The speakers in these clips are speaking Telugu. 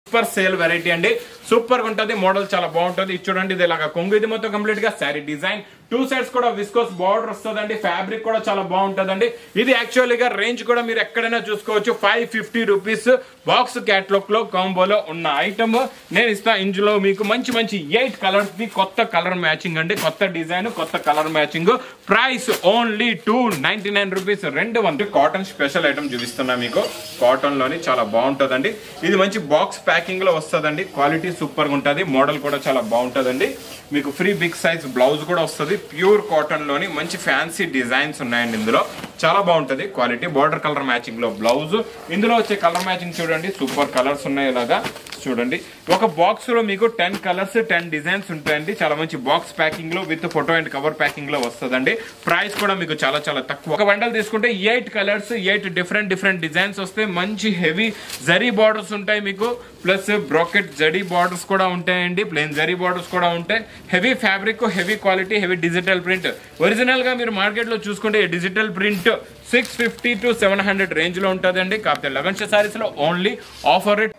సూపర్ సేల్ వెరైటీ అండి, సూపర్ గా ఉంటది. మోడల్ చాలా బాగుంటది. ఇది చూడండి, ఇది ఇలాగా కొంగు, ఇది మొత్తం కంప్లీట్ గా శారీ డిజైన్, 2 సైడ్స్ కూడా విస్కోస్ బార్డర్ వస్తుందండి. ఫ్యాబ్రిక్ కూడా చాలా బాగుంటదండి. ఇది యాక్చువల్గా రేంజ్ కూడా మీరు ఎక్కడైనా చూసుకోవచ్చు. 550 రూపీస్ బాక్స్ క్యాటలాగ్ లో కాంబోలో ఉన్న ఐటమ్ నేను ఇస్తా. ఇందులో మీకు మంచి మంచి 8 కలర్స్ ది కొత్త కలర్ మ్యాచింగ్ అండి, కొత్త డిజైన్, కొత్త colour matching. Price only 299 rupees. 200 cotton special item చూపిస్తున్నా మీకు. కాటన్ లోని చాలా బాగుంటదండి. ఇది మంచి బాక్స్ ప్యాకింగ్ లో వస్తుందండి. క్వాలిటీ సూపర్ గా ఉంటది. మోడల్ కూడా చాలా బాగుంటదండి. మీకు ఫ్రీ బిగ్ సైజ్ బ్లౌజ్ కూడా వస్తుంది. ప్యూర్ కాటన్ లోని మంచి ఫ్యాన్సీ డిజైన్స్ ఉన్నాయండి. ఇందులో చాలా బాగుంటది క్వాలిటీ. బార్డర్ కలర్ మ్యాచింగ్ లో బ్లౌజ్. ఇందులో వచ్చే కలర్ మ్యాచింగ్ చూడండి, సూపర్ కలర్స్ ఉన్నాయి. ఇలాగా చూడండి, ఒక బాక్స్ లో మీకు 10 కలర్స్ 10 డిజైన్స్ ఉంటాయండి. చాలా మంచి బాక్స్ ప్యాకింగ్ లో with photo and cover packing లో వస్తుందండి. ప్రైస్ కూడా మీకు చాలా చాలా తక్కువ. ఒక బండల్ తీసుకుంటే 8 కలర్స్ 8 డిఫరెంట్ డిజైన్స్ వస్తాయి. మంచి హెవీ జరీ బార్డర్స్ ఉంటాయి మీకు, ప్లస్ బ్రాకెట్ జరీ బార్డర్స్ కూడా ఉంటాయండి. ప్లెయిన్ జరీ బార్డర్స్ కూడా ఉంటాయి. Heavy fabric, heavy quality, heavy digital print. Original గా మీరు మార్కెట్ లో చూసుకుంటే డిజిటల్ ప్రింట్ 650 to 700 రేంజ్ లో ఉంటుందండి. కాకపోతే లగన్ సారీస్ లో ఓన్లీ ఆఫర్ రేట్.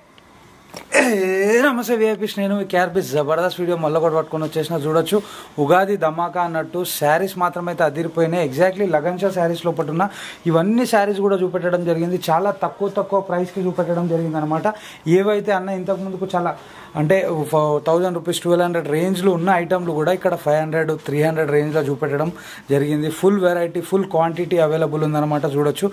నమస్తే విఐపీస్, నేను కేఆర్పీ జబర్దస్త్ వీడియో మళ్ళీ కూడా పట్టుకొని వచ్చేసిన. చూడొచ్చు, ఉగాది ధమాకా అన్నట్టు శారీస్ మాత్రమైతే అదిరిపోయినాయి. ఎగ్జాక్ట్లీ లగన్షా శారీస్ లోపల ఉన్న ఇవన్నీ శారీస్ కూడా చూపెట్టడం జరిగింది. చాలా తక్కువ ప్రైస్కి చూపెట్టడం జరిగింది అనమాట. ఏవైతే అన్న ఇంతకు ముందుకు చాలా అంటే 1000 రూపీస్ 1200 రేంజ్లో ఉన్న ఐటమ్లు కూడా ఇక్కడ 500 300 రేంజ్లో చూపెట్టడం జరిగింది. Full variety, full quantity available ఉందన్నమాట. చూడొచ్చు,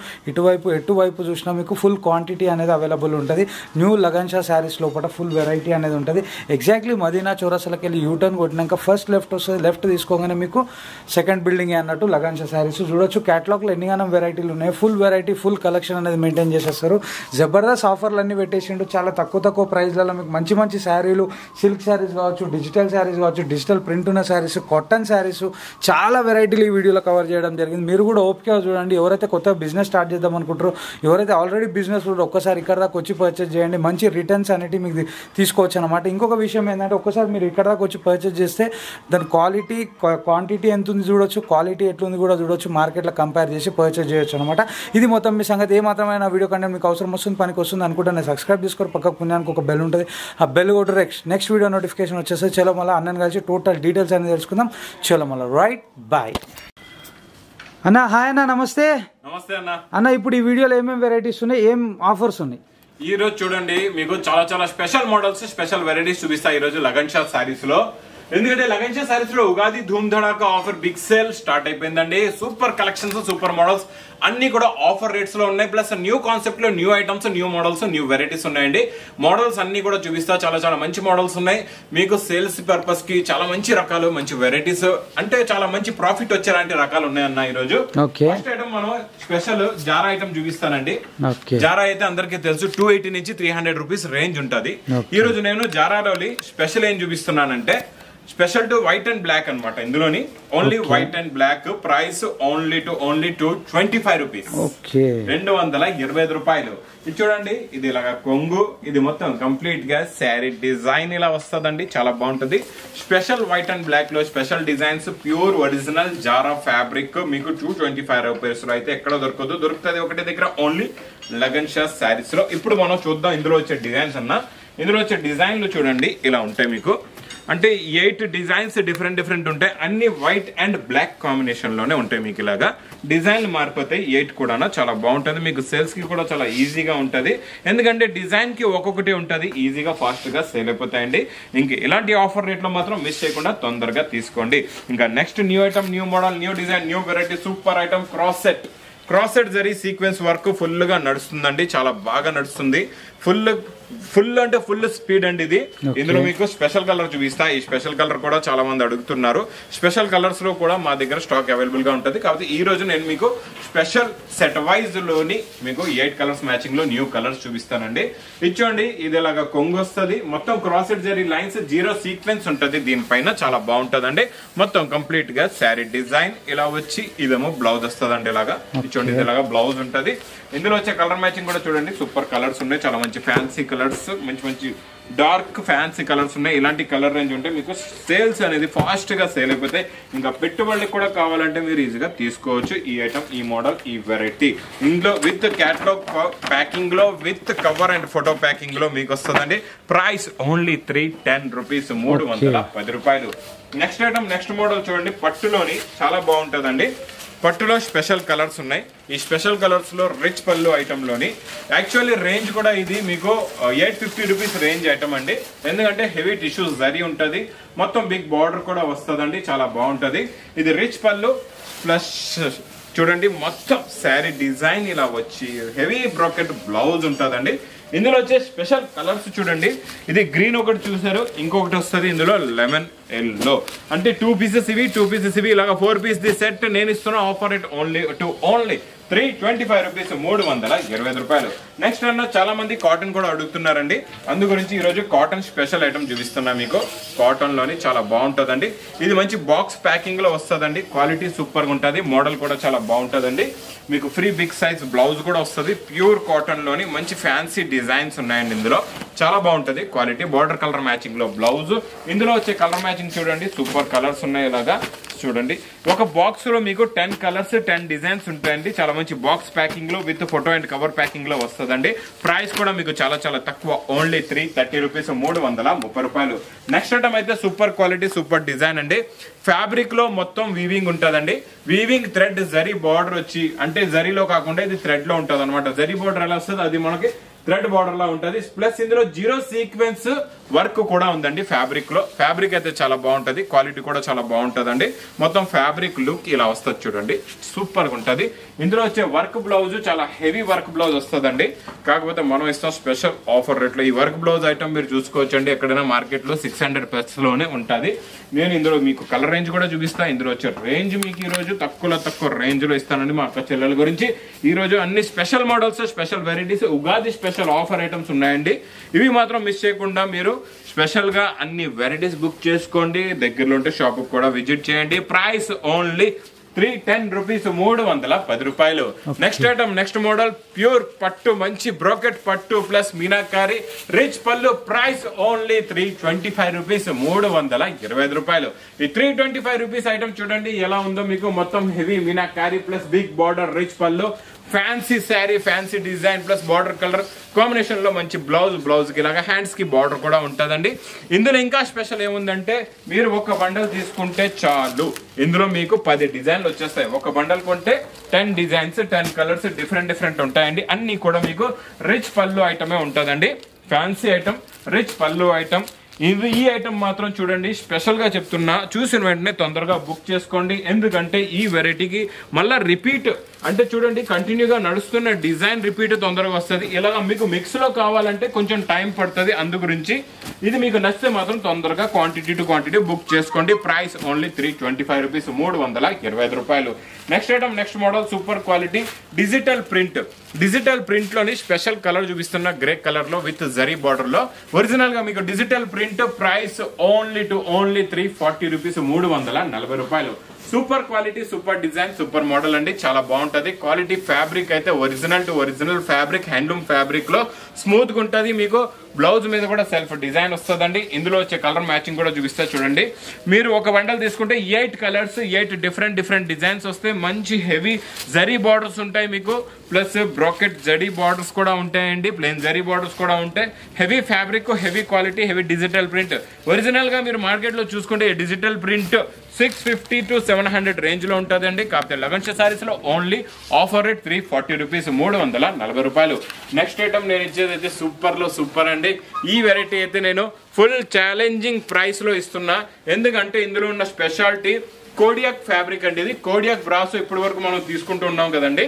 ఎటువైపు చూసినా మీకు ఫుల్ క్వాంటిటీ అనేది అవైలబుల్ ఉంటుంది. న్యూ లగన్షా శారీస్ లోపల ఫుల్ వెరైటీ అనేది ఉంటుంది. ఎగ్జాక్ట్లీ మదీనా చౌరస్తాకి వెళ్ళి యూటర్న్ కొట్టినాక ఫస్ట్ లెఫ్ట్ వస్తుంది. లెఫ్ట్ తీసుకోగానే మీకు సెకండ్ బిల్డింగ్ అన్నట్టు లగన్షా శారీస్. చూడొచ్చు, క్యాటలాగ్లో ఎన్నిగానం వెరైటీలు ఉన్నాయి. ఫుల్ వెరైటీ, ఫుల్ కలెక్షన్ అనేది మెయింటైన్ చేసేస్తారు. జబర్దస్త్ ఆఫర్లు అన్నీ పెట్టేసిండు. చాలా తక్కువ ప్రైస్లలో మీకు మంచి శారీలు, సిల్క్ శారీస్ కావచ్చు, డిజిటల్ శారీస్ కావచ్చు, డిజిటల్ ప్రింట్ ఉన్న శారీస్, కాటన్ శారీస్, చాలా వెరైటీలు ఈ వీడియోలో కవర్ చేయడం జరిగింది. మీరు కూడా ఓపిక చూడండి. ఎవరైతే కొత్త బిజినెస్ స్టార్ట్ చేద్దాం అనుకుంటారో, ఎవరైతే ఆల్రెడీ బిజినెస్ ఒక్కసారి ఇక్కడ దాకా వచ్చి పర్చేజ్ చేయండి. మంచి రిటర్న్స్ అనేవి మీకు తీసుకోవచ్చు అనమాట. ఇంకొక విషయం ఏంటంటే, ఒక్కసారి మీరు ఇక్కడ దాకా వచ్చి పర్చేజ్ చేస్తే దాని క్వాలిటీ, క్వాంటిటీ ఎంత ఉంది చూడొచ్చు, క్వాలిటీ ఎట్లుంది కూడా చూడొచ్చు. మార్కెట్లో కంపేర్ చేసి పర్చేజ్ చేయొచ్చు అనమాట. ఇది మొత్తం మీ సంగతి. ఏ మాత్రమైన వీడియో కంటే మీకు అవసరం వస్తుంది, పనికి వస్తుంది అనుకుంటే నేను సబ్స్క్రైబ్ చేసుకొని పక్కకు పుణ్యానికి ఒక బెల్ ఉంటుంది. ఆ బెల్ కూడా నెక్స్ట్ వీడియో నోటిఫికేషన్ వచ్చేస్తే చలో మళ్ళీ అన్నని కలిసి టోటల్ డీటెయిల్స్ అనేది తెలుసుకుందాం. చలో మళ్ళీ రైట్ బాయ్ అన్న. హాయ్ అన్న, నమస్తే. నమస్తే అన్న. అన్న, ఇప్పుడు ఈ వీడియోలో ఏమేమి వెరైటీస్ ఉన్నాయి, ఏం ఆఫర్స్ ఉన్నాయి? ఈ రోజు చూడండి, మీకు చాలా స్పెషల్ మోడల్స్, స్పెషల్ వెరైటీస్ చూపిస్తా ఈ రోజు లగన్షా సారీస్ లో. ఎందుకంటే లగన్షా సారీస్ లో ఉగాది ధూమ్ ధడాకా ఆఫర్ బిగ్ సేల్ స్టార్ట్ అయిపోయిందండి. సూపర్ కలెక్షన్స్, సూపర్ మోడల్స్ అన్ని కూడా ఆఫర్ రేట్స్ లో ఉన్నాయి. ప్లస్ న్యూ కాన్సెప్ట్ లో new items, new models, new varieties ఉన్నాయండి. మోడల్స్ అన్ని కూడా చూపిస్తా. చాలా మంచి మోడల్స్ ఉన్నాయి. మీకు సేల్స్ పర్పస్ కి చాలా మంచి రకాలు, మంచి వెరైటీస్, అంటే చాలా మంచి ప్రాఫిట్ వచ్చేలాంటి రకాలు ఉన్నాయన్న ఈ రోజు. ఫస్ట్ ఐటమ్ మనం స్పెషల్ జారా ఐటమ్ చూపిస్తానండి. జారా అయితే అందరికీ తెలుసు 280 నుంచి 300 రూపీస్ రేంజ్ ఉంటది. ఈ రోజు నేను జారాలోని స్పెషల్ ఏం చూపిస్తున్నానంటే, special to white and black అనమాట. ఇందులోని only white and black. Price only 225 rupees, 225 రూపాయలు. ఇది చూడండి, ఇది ఇలాగా కొంగు, ఇది మొత్తం కంప్లీట్ గా శారీ డిజైన్ ఇలా వస్తుందండి. చాలా బాగుంటది. స్పెషల్ వైట్ అండ్ బ్లాక్ లో special designs, pure original Zara fabric. మీకు 225 రూపీస్ లో అయితే ఎక్కడ దొరుకుతుంది ఒకటి దగ్గర, ఓన్లీ లగన్షా శారీస్ లో. ఇప్పుడు మనం చూద్దాం ఇందులో వచ్చే డిజైన్స్ అన్న. ఇందులో వచ్చే డిజైన్లు చూడండి ఇలా ఉంటాయి మీకు. అంటే 8 డిజైన్స్ డిఫరెంట్ ఉంటాయి. అన్ని వైట్ అండ్ బ్లాక్ కాంబినేషన్ లోనే ఉంటాయి మీకు. ఇలాగా డిజైన్లు మారిపోతాయి. 8 కూడా చాలా బాగుంటుంది. మీకు సేల్స్ కి కూడా చాలా ఈజీగా ఉంటది. ఎందుకంటే డిజైన్ కి ఒక్కొక్కటి ఉంటది. ఈజీగా ఫాస్ట్ గా సేల్ అయిపోతాయండి. ఇంక ఇలాంటి ఆఫర్ రేట్ లో మాత్రం మిస్ చేయకుండా తొందరగా తీసుకోండి. ఇంకా next new item, new model, new design, new variety, super item cross set zari sequence work full గా నడుస్తుందండి. చాలా బాగా నడుస్తుంది. ఫుల్ స్పీడ్ అండి ఇది. ఇందులో మీకు స్పెషల్ కలర్ చూపిస్తా. ఈ స్పెషల్ కలర్ కూడా చాలా మంది అడుగుతున్నారు. స్పెషల్ కలర్స్ లో కూడా మా దగ్గర స్టాక్ అవైలబుల్ గా ఉంటుంది. కాబట్టి ఈ రోజు నేను మీకు స్పెషల్ సెట్ వైజ్ లోని మీకు 8 కలర్స్ మ్యాచింగ్ లో న్యూ కలర్స్ చూపిస్తానండి. ఇచ్చోండి, ఇది ఇలాగా కొంగు వస్తుంది. మొత్తం cross set zari lines, 0 sequence ఉంటుంది దీనిపైన. చాలా బాగుంటదండి. మొత్తం కంప్లీట్ గా శారీ డిజైన్ ఇలా వచ్చి, ఇదేమో బ్లౌజ్ వస్తుందండి. ఇలాగా ఇచ్చోండి, ఇది ఇలాగా బ్లౌజ్ ఉంటది. ఇందులో వచ్చే కలర్ మ్యాచింగ్ కూడా చూడండి, సూపర్ కలర్స్ ఉన్నాయి. చాలా మంచి ఫ్యాన్సీ కలర్స్, మంచి డార్క్ ఫ్యాన్సీ కలర్స్ ఉన్నాయి. ఇలాంటి కలర్ రేంజ్ ఉంటే మీకు సేల్స్ అనేది ఫాస్ట్ గా సేల్ అయిపోతాయి. ఇంకా పెట్టుబడికి కూడా కావాలంటే మీరు ఈజీగా తీసుకోవచ్చు ఈ ఐటమ్, ఈ మోడల్, ఈ వెరైటీ. ఇందులో విత్ క్యాటలాగ్ ప్యాకింగ్ లో with cover and photo packing లో మీకు వస్తుందండి. ప్రైస్ ఓన్లీ 310 రూపీస్, 310 రూపాయలు. నెక్స్ట్ ఐటమ్, నెక్స్ట్ మోడల్ చూడండి. పట్టులోని చాలా బాగుంటుందండి. పట్టులో స్పెషల్ కలర్స్ ఉన్నాయి. ఈ స్పెషల్ కలర్స్ లో రిచ్ పళ్ళు ఐటమ్ లోని యాక్చువల్లీ రేంజ్ కూడా ఇది మీకు 850 రూపీస్ రేంజ్ ఐటమ్ అండి. ఎందుకంటే హెవీ టిష్యూస్ జరీ ఉంటుంది, మొత్తం బిగ్ బార్డర్ కూడా వస్తుందండి, చాలా బాగుంటది. ఇది రిచ్ పళ్ళు ప్లస్ చూడండి మొత్తం శారీ డిజైన్ ఇలా వచ్చి హెవీ బ్రోకెట్ బ్లౌజ్ ఉంటుందండి. ఇందులో వచ్చే స్పెషల్ కలర్స్ చూడండి. ఇది గ్రీన్ ఒకటి చూసారు, ఇంకొకటి వస్తుంది ఇందులో లెమన్ ఎల్లో. అంటే 2 పీసెస్ ఇవి, 2 పీసెస్ ఇవి, ఇలాగా 4 పీస్ ది సెట్ నేను ఇస్తున్నా. ఆఫర్ రేట్ ఓన్లీ 325 రూపీస్, 325 రూపాయలు. నెక్స్ట్ అన్న చాలా మంది కాటన్ కూడా అడుగుతున్నారండి, అందు గురించి ఈ రోజు కాటన్ స్పెషల్ ఐటమ్ చూపిస్తున్నా మీకు. కాటన్ లోని చాలా బాగుంటుందండి. ఇది మంచి బాక్స్ ప్యాకింగ్ లో వస్తుందండి. క్వాలిటీ సూపర్ గా ఉంటుంది, మోడల్ కూడా చాలా బాగుంటుందండి. మీకు ఫ్రీ బిగ్ సైజ్ బ్లౌజ్ కూడా వస్తుంది. ప్యూర్ కాటన్ లోని మంచి ఫ్యాన్సీ డిజైన్స్ ఉన్నాయండి. ఇందులో చాలా బాగుంటది క్వాలిటీ. బార్డర్ కలర్ మ్యాచింగ్ లో బ్లౌజ్. ఇందులో వచ్చే కలర్ మ్యాచింగ్ చూడండి, సూపర్ కలర్స్ ఉన్నాయి. ఇలాగా చూడండి, ఒక బాక్స్ లో మీకు 10 కలర్స్ 10 డిజైన్స్ ఉంటాయండి. చాలా మంచి బాక్స్ ప్యాకింగ్ లో with photo and cover packing లో వస్తుందండి. ప్రైస్ కూడా మీకు చాలా చాలా తక్కువ, ఓన్లీ 330 రూపీస్, 330 రూపాయలు. నెక్స్ట్ ఐటమ్ అయితే సూపర్ క్వాలిటీ సూపర్ డిజైన్ అండి. ఫ్యాబ్రిక్ లో మొత్తం వీవింగ్ ఉంటుందండి. వీవింగ్ థ్రెడ్ జరీ బార్డర్ వచ్చి, అంటే జరీలో కాకుండా ఇది థ్రెడ్ లో ఉంటుంది అనమాట. జరీ బార్డర్ ఎలా వస్తుంది, అది మనకి థ్రెడ్ బార్డర్ లా ఉంటది. ప్లస్ ఇందులో 0 సీక్వెన్స్ వర్క్ కూడా ఉందండి ఫ్యాబ్రిక్ లో. ఫ్యాబ్రిక్ అయితే చాలా బాగుంటది, క్వాలిటీ కూడా చాలా బాగుంటదండి. మొత్తం ఫ్యాబ్రిక్ లుక్ ఇలా వస్తుంది చూడండి, సూపర్ గా ఉంటది. ఇందులో వచ్చే వర్క్ బ్లౌజ్ చాలా హెవీ వర్క్ బ్లౌజ్ వస్తుందండి. కాకపోతే మనం ఇస్తాం స్పెషల్ ఆఫర్ రేట్ లో. ఈ వర్క్ బ్లౌజ్ ఐటమ్ మీరు చూసుకోవచ్చండి, ఎక్కడైనా మార్కెట్ లో 600+ లోనే ఉంటది. నేను ఇందులో మీకు కలర్ రేంజ్ కూడా చూపిస్తా. ఇందులో వచ్చే రేంజ్ మీకు ఈ రోజు తక్కువ రేంజ్ లో ఇస్తానండి మా అక్క చెల్లెల గురించి. ఈ రోజు అన్ని special models, special varieties, Ugadi special offer items ఉన్నాయండి. ఇవి మాత్రం మిస్ చేయకుండా మీరు స్పెషల్ గా అన్ని వెరైటీస్ బుక్ చేసుకోండి. దగ్గరలో ఉంటే షాప్ కూడా విజిట్ చేయండి. ప్రైస్ ఓన్లీ 310 రూపీస్, 310 రూపాయలు. Next item, next model, pure పట్టు, మంచి బ్రోకెట్ పట్టు ప్లస్ మీనాకారి రిచ్ పళ్ళు. ప్రైస్ ఓన్లీ 325 రూపీస్, 325 రూపాయలు. ఈ 325 రూపీస్ ఐటమ్ చూడండి ఎలా ఉందో మీకు. మొత్తం heavy meenakari plus big border rich పళ్ళు, fancy sari, fancy design plus border colour combination లో మంచి బ్లౌజ్ కి ఇలాగా హ్యాండ్స్ కి బార్డర్ కూడా ఉంటుందండి. ఇందులో ఇంకా స్పెషల్ ఏముందంటే మీరు ఒక బండల్ తీసుకుంటే చాలు, ఇందులో మీకు 10 డిజైన్లు వచ్చేస్తాయి. ఒక బండల్ కొంటే 10 డిజైన్స్ 10 కలర్స్ డిఫరెంట్ ఉంటాయండి. అన్ని కూడా మీకు రిచ్ పళ్ళు ఐటమే ఉంటుందండి. ఫ్యాన్సీ ఐటమ్, రిచ్ పళ్ళు ఐటమ్. ఈ ఐటమ్ మాత్రం చూడండి స్పెషల్ గా చెప్తున్నా, చూసిన వెంటనే తొందరగా బుక్ చేసుకోండి. ఎందుకంటే ఈ వెరైటీకి మళ్ళా రిపీట్, అంటే చూడండి కంటిన్యూగా నడుస్తున్న డిజైన్ రిపీట్ తొందరగా వస్తుంది. ఇలాగా మీకు మిక్స్ లో కావాలంటే కొంచెం టైం పడుతుంది. అందు గురించి ఇది మీకు నచ్చితే మాత్రం తొందరగా క్వాంటిటీ టు క్వాంటిటీ బుక్ చేసుకోండి. ప్రైస్ ఓన్లీ 325 రూపీస్, 325 రూపాయలు. Next item, next model, super quality digital print. Digital print లోని స్పెషల్ కలర్ చూపిస్తున్న గ్రే కలర్ లో విత్ జరీ బార్డర్ లో ఒరిజినల్ గా మీకు digital print. Price only 340 rupees, 340 రూపాయలు. Super quality super design super model అండి, చాలా బాగుంటది. క్వాలిటీ ఫ్యాబ్రిక్ అయితే original to original fabric, handloom fabric లో స్మూత్ గా ఉంటది. మీకు బ్లౌజ్ మీద కూడా సెల్ఫ్ డిజైన్ వస్తుందండి. ఇందులో వచ్చే కలర్ మ్యాచింగ్ కూడా చూపిస్తా చూడండి. మీరు ఒక బండల్ తీసుకుంటే 8 కలర్స్ 8 డిఫరెంట్ డిజైన్స్ వస్తాయి. మంచి హెవీ జరీ బార్డర్స్ ఉంటాయి మీకు, ప్లస్ బ్రోకెట్ జరీ బార్డర్స్ కూడా ఉంటాయండి, ప్లెయిన్ జరీ బార్డర్స్ కూడా ఉంటాయి. Heavy fabric, heavy quality, heavy digital print. Original గా మీరు మార్కెట్ లో చూసుకుంటే డిజిటల్ ప్రింట్ 650 to 700 రేంజ్ లో ఉంటుందండి. కాకపోతే లగన్షా సారీస్ లో ఓన్లీ ఆఫర్ రేట్ 340 రూపీస్, 340 రూపాయలు. నెక్స్ట్ ఐటమ్ నేను ఇచ్చేది అయితే సూపర్ లో సూపర్ అండి. ఈ వెరైటీ అయితే నేను ఫుల్ ఛాలెంజింగ్ ప్రైస్ లో ఇస్తున్నా. ఎందుకంటే ఇందులో ఉన్న స్పెషాలిటీ కోడియాక్ ఫ్యాబ్రిక్ అండి. ఇది కోడియాక్ బ్రాసో ఇప్పటి వరకు మనం తీసుకుంటూ ఉన్నాం కదండి.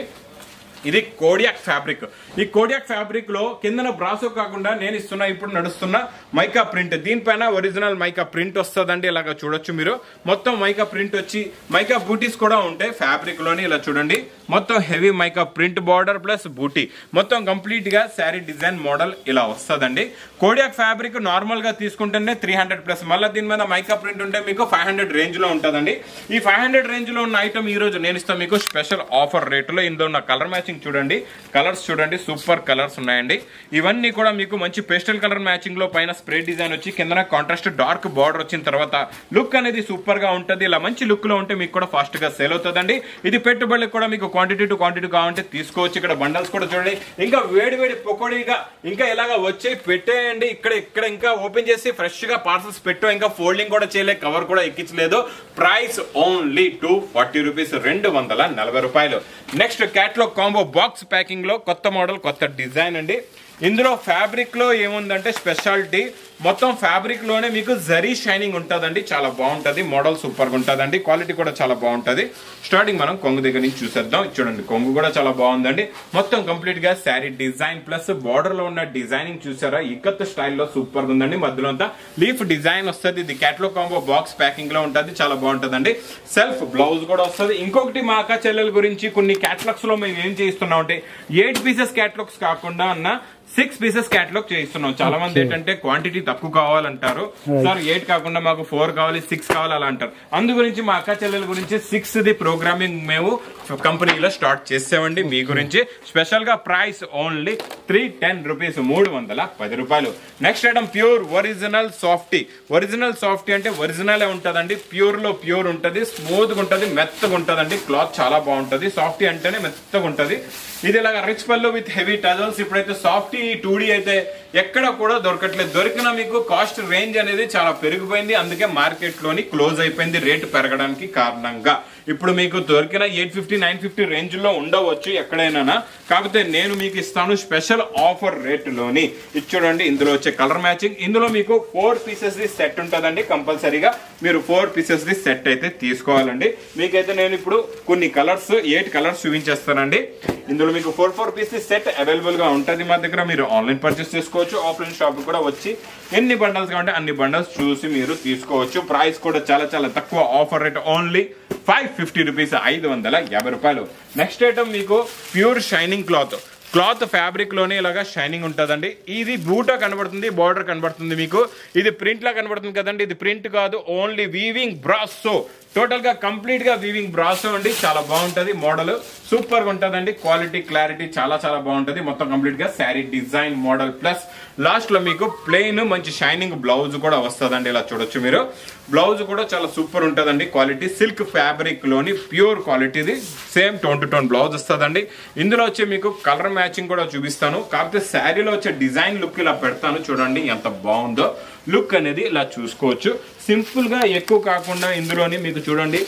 ఇది కోడియాక్ ఫ్యాబ్రిక్. ఈ కోడియాక్ ఫ్యాబ్రిక్ లో కిందన బ్రాసో కాకుండా నేను ఇస్తున్నా ఇప్పుడు నడుస్తున్న మైకా ప్రింట్. దీనిపైన ఒరిజినల్ మైకా ప్రింట్ వస్తుందండి. ఇలాగా చూడొచ్చు మీరు. మొత్తం మైకా ప్రింట్ వచ్చి మైకా బూటీస్ కూడా ఉంటాయి ఫ్యాబ్రిక్ లోని. ఇలా చూడండి మొత్తం heavy mica print border plus బూటీ, మొత్తం కంప్లీట్ గా శారీ డిజైన్ మోడల్ ఇలా వస్తుందండి. కోడియాక్ ఫ్యాబ్రిక్ నార్మల్ గా తీసుకుంటేనే 300+, మళ్ళీ దీని మీద మైకా ప్రింట్ ఉంటే మీకు 500 రేంజ్ లో ఉంటుందండి. ఈ 500 రేంజ్ లో ఉన్న ఐటమ్ ఈ రోజు నేను ఇస్తాను మీకు స్పెషల్ ఆఫర్ రేట్ లో. ఇందులో ఉన్న కలర్ మ్యాచింగ్ మ్యాచింగ్ చూడండి, కలర్స్ చూడండి, సూపర్ కలర్స్ ఉన్నాయండి. ఇవన్నీ కూడా మీకు మంచి పేస్టల్ కలర్ మ్యాచింగ్ లో పైన స్ప్రే డిజైన్ వచ్చి కింద కాంట్రాస్ట్ డార్క్ బార్డర్ వచ్చిన తర్వాత లుక్ అనేది సూపర్ గా ఉంటుంది. ఇలా మంచి లుక్ లో ఉంటే మీకు కూడా ఫాస్ట్ గా సేల్ అవుతుందండి. ఇది పెట్టుబడులకు కూడా మీకు క్వాంటిటీ టు క్వాంటిటీ కావాలంటే తీసుకోవచ్చు. ఇక్కడ బండల్స్ కూడా చూడండి, ఇంకా వేడి వేడి పకోడీగా ఇంకా ఇలాగా వచ్చి పెట్టేయండి. ఇక్కడ ఇంకా ఓపెన్ చేసి ఫ్రెష్ గా పార్సల్స్ పెట్టు, ఇంకా ఫోల్డింగ్ కూడా చేయలే, కవర్ కూడా ఎక్కించలేదు. ప్రైస్ ఓన్లీ 240 రూపీస్, 240 రూపాయలు. Next catalogue combo box packing లో కొత్త మోడల్, కొత్త డిజైన్ అండి. ఇందులో ఫ్యాబ్రిక్ లో ఏముందంటే స్పెషాలిటీ, మొత్తం ఫ్యాబ్రిక్ లోనే మీకు జరీ షైనింగ్ ఉంటుందండి. చాలా బాగుంటది, మోడల్ సూపర్ గా ఉంటుందండి, క్వాలిటీ కూడా చాలా బాగుంటది. స్టార్టింగ్ మనం కొంగు దగ్గర నుంచి చూసేద్దాం. చూడండి కొంగు కూడా చాలా బాగుందండి. మొత్తం కంప్లీట్ గా శారీ డిజైన్ ప్లస్ బార్డర్ లో ఉన్న డిజైనింగ్ చూసారా, ఇక్కత్ స్టైల్లో సూపర్ గా ఉందండి. మధ్యలో అంతా లీఫ్ డిజైన్ వస్తుంది. ఇది క్యాట్లాగ్ కాంబో బాక్స్ ప్యాకింగ్ లో ఉంటుంది, చాలా బాగుంటదండి. సెల్ఫ్ బ్లౌజ్ కూడా వస్తుంది. ఇంకొకటి మా అక్క చెల్లెల గురించి కొన్ని క్యాట్లాగ్స్ లో మేము ఏం చేస్తున్నాం అంటే 8 పీసెస్ క్యాట్లాగ్స్ కాకుండా అన్న 6 పీసెస్ క్యాటలాగ్ చేయిస్తున్నాం. చాలా మంది ఏంటంటే క్వాంటిటీ తక్కువ కావాలంటారు, సార్ 8 కాకుండా మాకు 4 కావాలి, 6 కావాలి అలా అంటారు. అందు గురించి మా అక్క చెల్లెల గురించి 6ది ప్రోగ్రామింగ్ మేము కంపెనీలో స్టార్ట్ చేసామండి. మీ గురించి స్పెషల్ గా ప్రైస్ ఓన్లీ 310 రూపీస్, 310 రూపాయలు. Next item pure original softy. Original softy అంటే ఒరిజినల్ ఉంటదండి, ప్యూర్ లో ప్యూర్ ఉంటది, స్మూత్ గా ఉంటది, మెత్తగా ఉంటదండి. క్లాత్ చాలా బాగుంటది. సాఫ్టీ అంటేనే మెత్తగా ఉంటది. ఇది ఇలాగా రిచ్ పళ్ళు విత్ హెవీ టజల్స్. ఇప్పుడైతే సాఫ్టీ 2D అయితే ఎక్కడ కూడా దొరకట్లేదు. దొరికిన మీకు కాస్ట్ రేంజ్ అనేది చాలా పెరిగిపోయింది. అందుకే మార్కెట్ లోని క్లోజ్ అయిపోయింది రేటు పెరగడానికి కారణంగా. ఇప్పుడు మీకు దొరికిన 850, 950 రేంజ్ లో ఉండవచ్చు ఎక్కడైనా. కాకపోతే నేను మీకు ఇస్తాను స్పెషల్ ఆఫర్ రేటులోని. ఇది చూడండి, ఇందులో వచ్చే కలర్ మ్యాచింగ్. ఇందులో మీకు 4 పీసెస్ ది సెట్ ఉంటుందండి. కంపల్సరీగా మీరు 4 పీసెస్ ది సెట్ అయితే తీసుకోవాలండి. మీకైతే నేను ఇప్పుడు కొన్ని కలర్స్ 8 కలర్స్ చూపించేస్తానండి. ఇందులో మీకు 4 పీసెస్ సెట్ అవైలబుల్ గా ఉంటుంది మా దగ్గర. మీరు ఆన్లైన్ పర్చేస్ చేసుకోవచ్చు, ఆఫ్లైన్ షాప్ కూడా వచ్చి ఎన్ని బండల్స్ కావాలంటే అన్ని బండల్స్ చూసి మీరు తీసుకోవచ్చు. ప్రైస్ కూడా చాలా చాలా తక్కువ. ఆఫర్ రేట్ ఓన్లీ 550 రూపీస్, 550 రూపాయలు. నెక్స్ట్ ఐటమ్ మీకు pure shining cloth. Cloth fabric లోనే ఇలాగా షైనింగ్ ఉంటుందండి. ఇది బూటా కనబడుతుంది, బార్డర్ కనబడుతుంది మీకు. ఇది ప్రింట్ లా కనబడుతుంది కదండి, ఇది ప్రింట్ కాదు, ఓన్లీ వీవింగ్ బ్రాసో. టోటల్ గా కంప్లీట్ గా వీవింగ్ బ్రాసో అండి. చాలా బాగుంటది, మోడల్ సూపర్ గా ఉంటదండి. క్వాలిటీ క్లారిటీ చాలా చాలా బాగుంటది. మొత్తం కంప్లీట్ గా sari design model plus last లో మీకు ప్లెయిన్ మంచి షైనింగ్ బ్లౌజ్ కూడా వస్తుందండి. ఇలా చూడొచ్చు మీరు. బ్లౌజ్ కూడా చాలా సూపర్ ఉంటదండి. క్వాలిటీ సిల్క్ ఫ్యాబ్రిక్ లోని ప్యూర్ క్వాలిటీది, same tone to tone blouse వస్తుందండి. ఇందులో వచ్చే మీకు కలర్ మ్యాచింగ్ కూడా చూపిస్తాను. కాకపోతే శారీలో వచ్చే డిజైన్ లుక్ ఇలా పెడతాను, చూడండి ఎంత బాగుందో. లుక్ అనేది ఇలా చూసుకోవచ్చు. సింపుల్ గా ఎక్కువ కాకుండా ఇందులోని మీకు చూడండి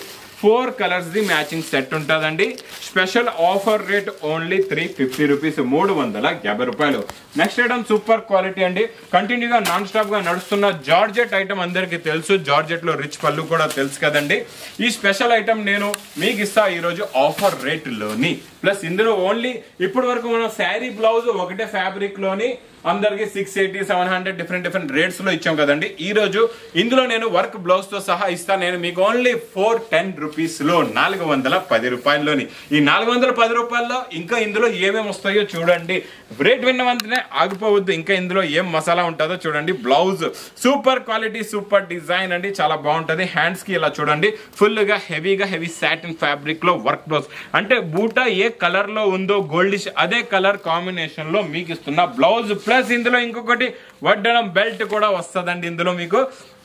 4 కలర్స్ ది మ్యాచింగ్ సెట్ ఉంటుందండి. Special offer rate only 350 rupees, 350 రూపాయలు. నెక్స్ట్ ఐటమ్ సూపర్ క్వాలిటీ అండి. కంటిన్యూగా నాన్ స్టాప్ గా నడుస్తున్న జార్జెట్ ఐటమ్ అందరికి తెలుసు. జార్జెట్ లో రిచ్ పళ్ళు కూడా తెలుసు కదండి. ఈ స్పెషల్ ఐటమ్ నేను మీకు ఇస్తా ఈ రోజు ఆఫర్ రేట్ లోని. ప్లస్ ఇందులో ఓన్లీ ఇప్పటి వరకు మనం శారీ బ్లౌజ్ ఒకటే ఫ్యాబ్రిక్ లోని అందరికి 680, 700 డిఫరెంట్ రేట్స్ లో ఇచ్చాం కదండి. ఈ రోజు ఇందులో నేను వర్క్ బ్లౌజ్ తో సహా ఇస్తాను. నేను మీకు ఓన్లీ 410 రూపీస్ లో, 410 రూపాయల్లోని. ఈ 410 రూపాయల్లో ఇంకా ఇందులో ఏమేమి వస్తాయో చూడండి. రేట్ విన్న వెంటనే ఆగిపోవద్దు. ఇంకా ఇందులో ఏం మసాలా ఉంటుందో చూడండి. Blouse super quality, super design అండి, చాలా బాగుంటది. హ్యాండ్స్ కి ఇలా చూడండి, ఫుల్ గా హెవీ సాటిన్ ఫ్యాబ్రిక్ లో వర్క్ బ్లౌజ్. అంటే బూటా ఏ కలర్ లో ఉందో గోల్డిష్ అదే కలర్ కాంబినేషన్ లో మీకు ఇస్తున్న బ్లౌజ్. ప్లస్ ఇందులో ఇంకొకటి వడ్డనం బెల్ట్ కూడా వస్తుందండి. ఇందులో మీకు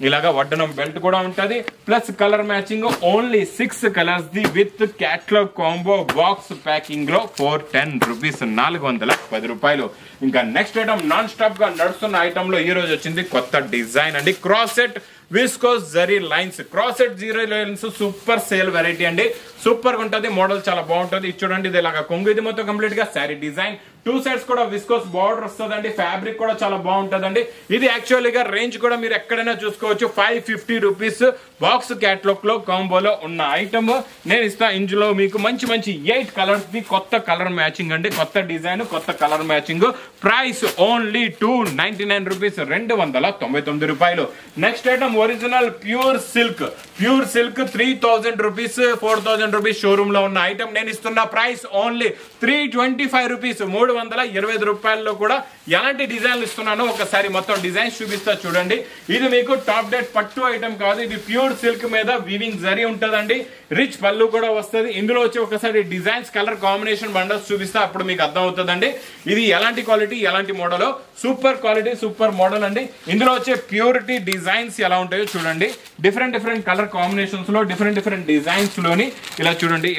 ఇలాగా వడ్డనం బెల్ట్ కూడా ఉంటది. Plus colour matching only 6 colours the with catalogue combo box packing లో 410 రూపీస్, 410 రూపాయలు. ఇంకా నెక్స్ట్ ఐటమ్ నాన్ స్టాప్ గా నడుస్తున్న ఐటమ్ లో ఈ రోజు వచ్చింది కొత్త డిజైన్ అండి. Cross set viscose zari lines. Cross set zero lines super sale variety అండి. సూపర్ గా ఉంటది, మోడల్ చాలా బాగుంటది. చూడండి, ఇది ఇలాగా కొంగు. ఇది మొత్తం కంప్లీట్ గా శారీ డిజైన్. 2 సైడ్స్ కూడా విస్కోస్ బార్డర్ వస్తుందండి. ఫ్యాబ్రిక్ కూడా చాలా బాగుంటదండి. ఇది యాక్చువల్లీ గా రేంజ్ కూడా మీరు ఎక్కడైనా చూసుకోవచ్చు. 550 రూపీస్ బాక్స్ క్యాట్లాగ్ లో కాంబోలో ఉన్న ఐటమ్ నేను ఇస్తా. ఇందులో మీకు మంచి 8 కలర్స్ ది కొత్త కలర్ మ్యాచింగ్ అండి. కొత్త డిజైన్, కొత్త colour matching. Price only 299 rupees, 299 రూపాయలు. Next item original pure silk. 3000 rupees, 4000 rupees showroom లో ఉన్న ఐటమ్ నేను ఇస్తున్న ప్రైస్ ఓన్లీ 325 రూపీస్, 325 రూపాయల్లో కూడా ఎలాంటి డిజైన్లు ఇస్తున్నానో ఒకసారి మొత్తం డిజైన్స్ చూపిస్తా చూడండి. ఇది మీకు టాప్ డేట్ పట్టు ఐటమ్ కాదు, ఇది ప్యూర్ సిల్క్ మీద వీవింగ్ జరీ ఉంటదండి. రిచ్ పళ్ళు కూడా వస్తుంది. ఇందులో వచ్చి ఒకసారి డిజైన్స్ కలర్ కాంబినేషన్ బండల్స్ చూపిస్తా, అప్పుడు మీకు అర్థం అవుతుందండి ఇది ఎలాంటి క్వాలిటీ ఎలాంటి model. Super quality super model అండి. ఇందులో వచ్చే ప్యూరిటీ డిజైన్స్ ఎలా ఉంటాయో చూడండి. డిఫరెంట్ కలర్ కాంబినేషన్స్ లో డిఫరెంట్ డిజైన్స్ లోని ఇలా చూడండి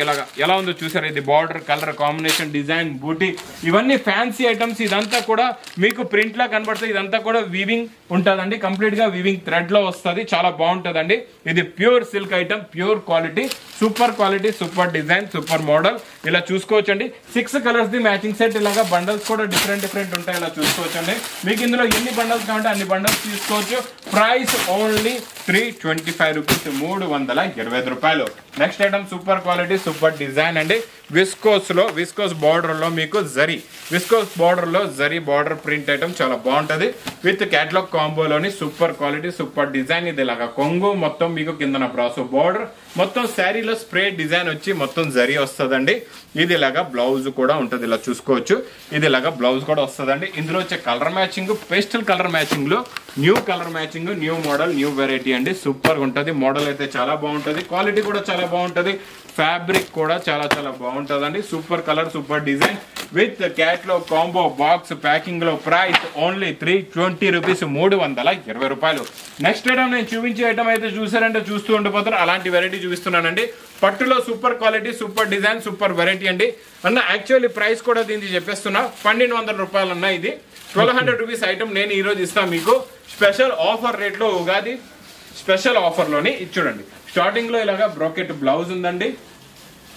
ఎలా ఉందో చూసారు. ఇది బార్డర్ కలర్ కాంబినేషన్ డిజైన్ బూటీ ఇవన్నీ ఫ్యాన్సీ ఐటమ్స్. ఇదంతా కూడా మీకు ప్రింట్ లా కనబడుతుంది. ఇదంతా కూడా వీవింగ్ ఉంటుందండి, కంప్లీట్ గా వీవింగ్ థ్రెడ్ లో వస్తుంది. చాలా బాగుంటుందండి. ఇది pure silk item, pure quality super design super model. ఇలా చూసుకోవచ్చండి. 6 కలర్స్ ది మ్యాచింగ్ సెట్. ఇలాగా బండల్స్ కూడా డిఫరెంట్ ఉంటాయి. ఇలా చూసుకోవచ్చండి. మీకు ఇందులో ఎన్ని బండల్స్ కావాలంటే అన్ని బండల్స్ తీసుకోవచ్చు. ప్రైస్ ఓన్లీ 325 రూపీస్, 325 రూపాయలు. Next item super quality super design అండి. విస్కోస్ బార్డర్ లో మీకు విస్కోస్ బార్డర్ లో జరీ బార్డర్ ప్రింట్ ఐటమ్ చాలా బాగుంటది. విత్ క్యాటలాగ్ కాంబోలోని సూపర్ క్వాలిటీ సూపర్ డిజైన్. ఇది ఇలాగా కొంగు మొత్తం మీకు కిందన బ్రాసో బార్డర్ మొత్తం శారీలో స్ప్రే డిజైన్ వచ్చి మొత్తం జరీ వస్తుందండి. ఇది ఇలాగా బ్లౌజ్ కూడా ఉంటుంది. ఇలా చూసుకోవచ్చు. ఇది ఇలాగా బ్లౌజ్ కూడా వస్తుందండి. ఇందులో వచ్చే colour matching pastel colour matching లో new colour matching, new model, new variety అండి. సూపర్ ఉంటుంది. మోడల్ అయితే చాలా బాగుంటుంది. క్వాలిటీ కూడా చాలా బాగుంటుంది. ఫ్యాబ్రిక్ కూడా చాలా బాగుంటుందండి. Super colour super design with catalogue combo box packing లో. ప్రైస్ ఓన్లీ 320 రూపీస్, 320 రూపాయలు. నెక్స్ట్ ఐటమ్ నేను చూపించే ఐటమ్ అయితే చూసారంటే చూస్తూ ఉండిపోతారు. అలాంటి వెరైటీ చూపిస్తున్నానండి. పట్టులో super quality super design super variety అండి. అన్న యాక్చువల్లీ ప్రైస్ కూడా దీనికి చెప్పేస్తున్నా 1200 రూపాయలు అన్న. ఇది 1200 రూపీస్ ఐటమ్ నేను ఈ రోజు ఇస్తాను మీకు స్పెషల్ ఆఫర్ రేట్ లో. ఉగాది స్పెషల్ ఆఫర్ లోని ఇది చూడండి. స్టార్టింగ్ లో ఇలాగా బ్రోకెట్ బ్లౌజ్ ఉందండి.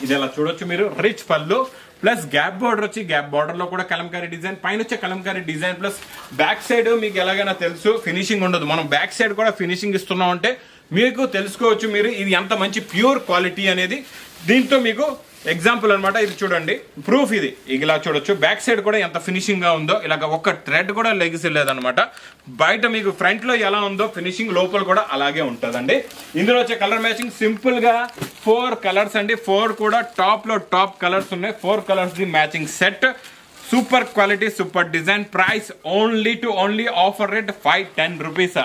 ఇది ఇలా చూడొచ్చు మీరు. రిచ్ పళ్ళు ప్లస్ గ్యాప్ బార్డర్ వచ్చి గ్యాప్ బార్డర్ లో కూడా కలంకారీ డిజైన్, పైన వచ్చే Kalamkari design plus back side మీకు ఎలాగైనా తెలుసు ఫినిషింగ్ ఉండదు. మనం బ్యాక్ సైడ్ కూడా ఫినిషింగ్ ఇస్తున్నాం అంటే మీకు తెలుసుకోవచ్చు మీరు ఇది ఎంత మంచి ప్యూర్ క్వాలిటీ అనేది. దీంతో మీకు ఎగ్జాంపుల్ అనమాట. ఇది చూడండి ప్రూఫ్. ఇది ఇలా చూడొచ్చు. బ్యాక్ సైడ్ కూడా ఎంత ఫినిషింగ్ గా ఉందో. ఇలాగ ఒక్క థ్రెడ్ కూడా లేదనమాట. బయట మీకు ఫ్రంట్ లో ఎలా ఉందో ఫినిషింగ్ లోపల కూడా అలాగే ఉంటుందండి. ఇందులో వచ్చే కలర్ మ్యాచింగ్ సింపుల్ గా 4 కలర్స్ అండి. 4 కూడా టాప్ లో టాప్ కలర్స్ ఉన్నాయి. 4 colours the matching set. Super quality super design. Price only offer rate 510 rupees,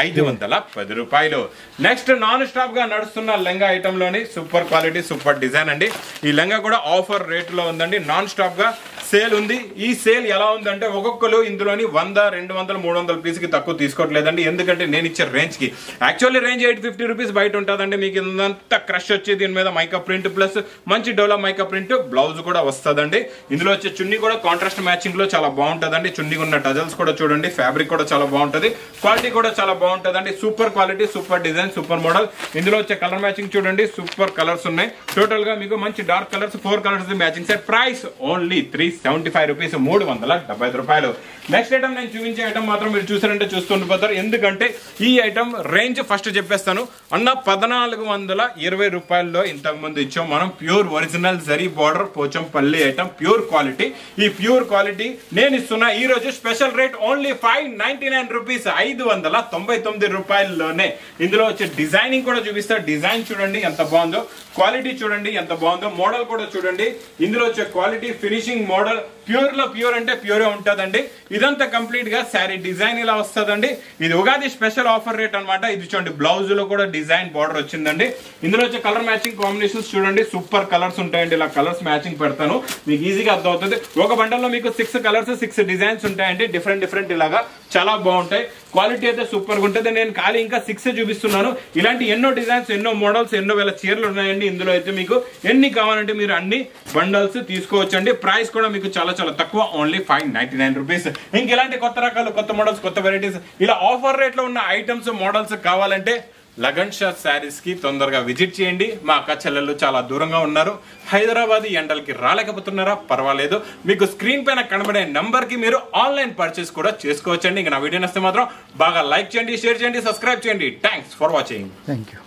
510 రూపాయలు. నెక్స్ట్ నాన్ స్టాప్ గా నడుస్తున్న లెంగా ఐటమ్ లోని సూపర్ క్వాలిటీ సూపర్ డిజైన్ అండి. ఈ లెంగా కూడా ఆఫర్ రేట్ లో ఉందండి. నాన్ స్టాప్ గా సేల్ ఉంది. ఈ సేల్ ఎలా ఉందంటే ఒక్కొక్కరు ఇందులోని 100, 200, 300 పీస్ కి తక్కువ తీసుకోవట్లేదండి. ఎందుకంటే నేను ఇచ్చే రేంజ్ కి యాక్చువల్లీ రేంజ్ 850 రూపీస్ బయట ఉంటుందండి. మీకు ఇంత క్రష్ వచ్చి దీని మీద మైకా ప్రింట్ ప్లస్ మంచి డోలా మైకా ప్రింట్ బ్లౌజ్ కూడా వస్తుందండి. ఇందులో వచ్చే చున్నీ కూడా కాంట్రాస్ట్ మ్యాచింగ్ లో చాలా బాగుంటుందండి. చున్నీ ఉన్న టజల్స్ కూడా చూడండి. ఫ్యాబ్రిక్ కూడా చాలా బాగుంటుంది. క్వాలిటీ కూడా చాలా బాగుంటుందండి. Super quality super design super model. ఇందులో వచ్చే కలర్ మ్యాచింగ్ చూడండి. సూపర్ కలర్స్ ఉన్నాయి. టోటల్ గా మీకు మంచి dark colours 4 colours matching set. Price only 375 rupees, 375 రూపాయలు. నెక్స్ట్ ఐటమ్ నేను చూపించే ఐటమ్ మాత్రం మీరు చూసారంటే చూస్తుండిపోతారు. ఎందుకంటే ఈ ఐటమ్ రేంజ్ ఫస్ట్ చెప్పేస్తాను అన్న. 1420 రూపాయల్లో ఇంతకు ముందు ఇచ్చాం మనం. Pure original zari border Pochampally item pure quality. ఈ ప్యూర్ క్వాలిటీ నేను ఇస్తున్నా ఈ రోజు స్పెషల్ రేట్ ఓన్లీ 599 రూపీస్, 599 రూపాయల్లోనే. ఇందులో వచ్చే డిజైనింగ్ కూడా చూపిస్తా. డిజైన్ చూడండి ఎంత బాగుందో. క్వాలిటీ చూడండి ఎంత బాగుందో. మోడల్ కూడా చూడండి. ఇందులో వచ్చే క్వాలిటీ ఫినిషింగ్ మోడల్ ప్యూర్ లో ప్యూర్ అంటే ప్యూరే ఉంటుందండి. ఇదంతా కంప్లీట్ గా శారీ డిజైన్ ఇలా వస్తుందండి. ఇది ఉగాది స్పెషల్ ఆఫర్ రేట్ అనమాట. ఇది చూడండి బ్లౌజ్ లో కూడా డిజైన్ బార్డర్ వచ్చిందండి. ఇందులో వచ్చే కలర్ మ్యాచింగ్ కాంబినేషన్స్ చూడండి. సూపర్ కలర్స్ ఉంటాయండి. ఇలా కలర్స్ మ్యాచింగ్ పెడతాను మీకు ఈజీగా అర్థం అవుతుంది. ఒక బండల్లో మీకు 6 కలర్స్ 6 డిజైన్స్ ఉంటాయండి. డిఫరెంట్ ఇలాగా చాలా బాగుంటాయి. క్వాలిటీ అయితే సూపర్ గా ఉంటుంది. నేను ఖాళీ ఇంకా 6 చూపిస్తున్నాను. ఇలాంటి ఎన్నో డిజైన్స్ ఎన్నో మోడల్స్ ఎన్నో వేల చీరలు ఉన్నాయండి. ఇందులో అయితే మీకు ఎన్ని కావాలంటే మీరు అన్ని బండల్స్ తీసుకోవచ్చండి. ప్రైస్ కూడా మీకు చాలా తక్కువ, ఓన్లీ 599 రూపీస్. ఇంక ఇలాంటి కొత్త రకాలు కొత్త మోడల్స్ కొత్త వెరైటీస్ ఇలా ఆఫర్ రేట్ లో ఉన్న ఐటమ్స్ మోడల్స్ కావాలంటే లగన్ షా శారీస్ కి తొందరగా విజిట్ చేయండి. మా అక్క చెల్లెళ్ళు చాలా దూరంగా ఉన్నారు. హైదరాబాద్ ఎండలకి రాలేకపోతున్నారా? పర్వాలేదు. మీకు స్క్రీన్ పైన కనబడే నంబర్ కి మీరు ఆన్లైన్ పర్చేస్ కూడా చేసుకోవచ్చండి. ఇంకా నా వీడియో నచ్చితే మాత్రం బాగా లైక్ చేయండి, షేర్ చేయండి, సబ్స్క్రైబ్ చేయండి. Thanks for watching. Thank you.